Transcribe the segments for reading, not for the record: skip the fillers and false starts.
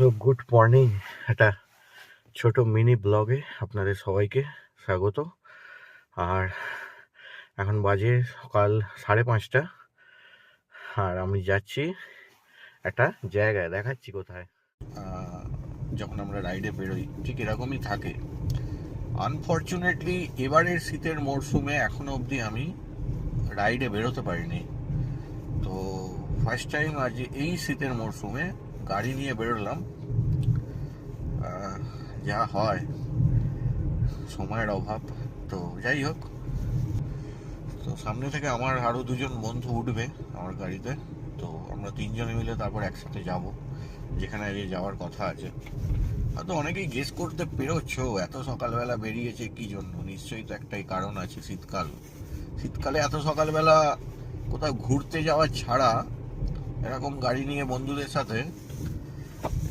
So good morning. একটা ছোট mini ব্লগে আপনাদের সবাইকে স্বাগত। আর এখন বাজে সকাল 5:30, আর আমি যাচ্ছি একটা জায়গায়, দেখাচ্ছি কোথায়। যখন আমরা রাইডে বেরোই ঠিক এরকমই থাকে। আনফর্চুনেটলি এবারের শীতের মরশুমে এখনো অবধি আমি রাইডে বেরোতে পারিনি। তো ফার্স্ট টাইম আজ এই শীতের মরশুমে গাড়ি নিয়ে বেরোলাম। যা হয়, সময়ের অভাব। তো যাই হোক, তো সামনে থেকে আমার আরও দুজন বন্ধু উঠবে আমার গাড়িতে। তো আমরা তিনজনে মিলে তারপর একসাথে যাব যেখানে আগে যাওয়ার কথা আছে। হয়তো অনেকেই গেস করতে পেরোচ্ছ এত সকালবেলা বেরিয়েছে কি জন্য। নিশ্চয়ই তো একটাই কারণ আছে, শীতকাল। শীতকালে এত সকালবেলা কোথাও ঘুরতে যাওয়া ছাড়া এরকম গাড়ি নিয়ে বন্ধুদের সাথে,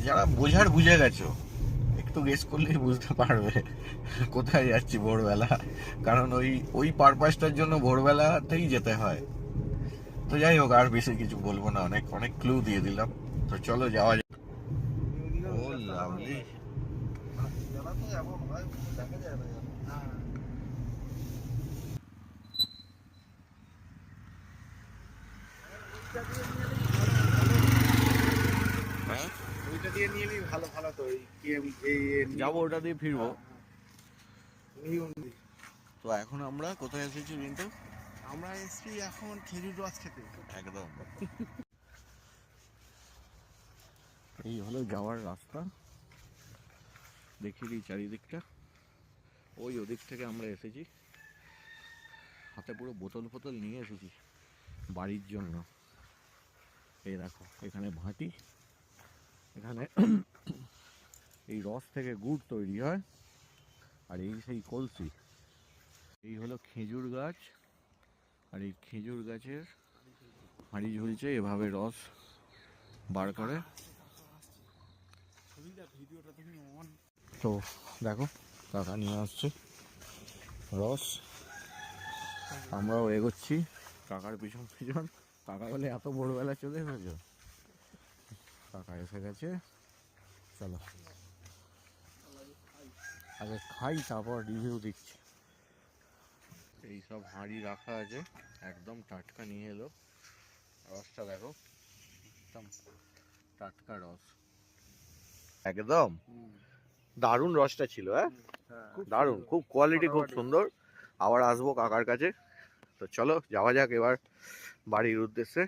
যারা বোঝার বুঝে গেছো, একটু গেস করলেই বুঝতে পারবে কোথায় যাচ্ছি ভোরবেলা। কারণ ওই ওই পারপাসটার জন্য ভোরবেলাতেই যেতে হয়। তো যাই হোক, আর বেশি কিছু বলবো না, অনেক অনেক ক্লু দিয়ে দিলাম। তো চলো যাওয়া যাক। ও লাভলি। হ্যাঁ, ওইটা দিয়ে নিয়ে নিই, ভালো ভালো তো যাবো, ওটা দিয়ে ফিরবো। নিয়ম- তো এখন আমরা কোথায় এসেছি রিন্টু? আমরা এসছি এখন খেজুর রস খেতে। একদম, এই হলো যাওয়ার রাস্তা। দেখি এই চারিদিকটা। ওই ওদিক থেকে আমরা এসেছি, হাতে পুরো বোতল ফোতল নিয়ে এসেছি বাড়ির জন্য। এই দেখো, এখানে ভাটি, এখানে এই রস থেকে গুড় তৈরি হয়। আর এই সেই কলসি। এই হলো খেজুর গাছ, আর এই খেজুর গাছের হাঁড়ি ঝুলছে, এভাবে রস বার করে। তো দেখো, কাকা নিয়ে আসছে রস, আমরাও এগোচ্ছি কাকার পিছন পিছন। কাকা বলে এত ভোরবেলা চলে এসেছো? কাকা এসে গেছে, চলো আগে খাই তারপর রিভিউ দিচ্ছি। এই সব হাঁড়ি রাখা আছে, একদম টাটকা নিয়ে এলো। রসটা দেখো, একদম টাটকা রস, একদম দারুণ রসটা ছিল। হ্যাঁ, দারুণ, খুব কোয়ালিটি, খুব সুন্দর। আবার আসবো কাকার কাছে। তো চলো যাওয়া যাক এবার বাড়ির উদ্দেশ্যে।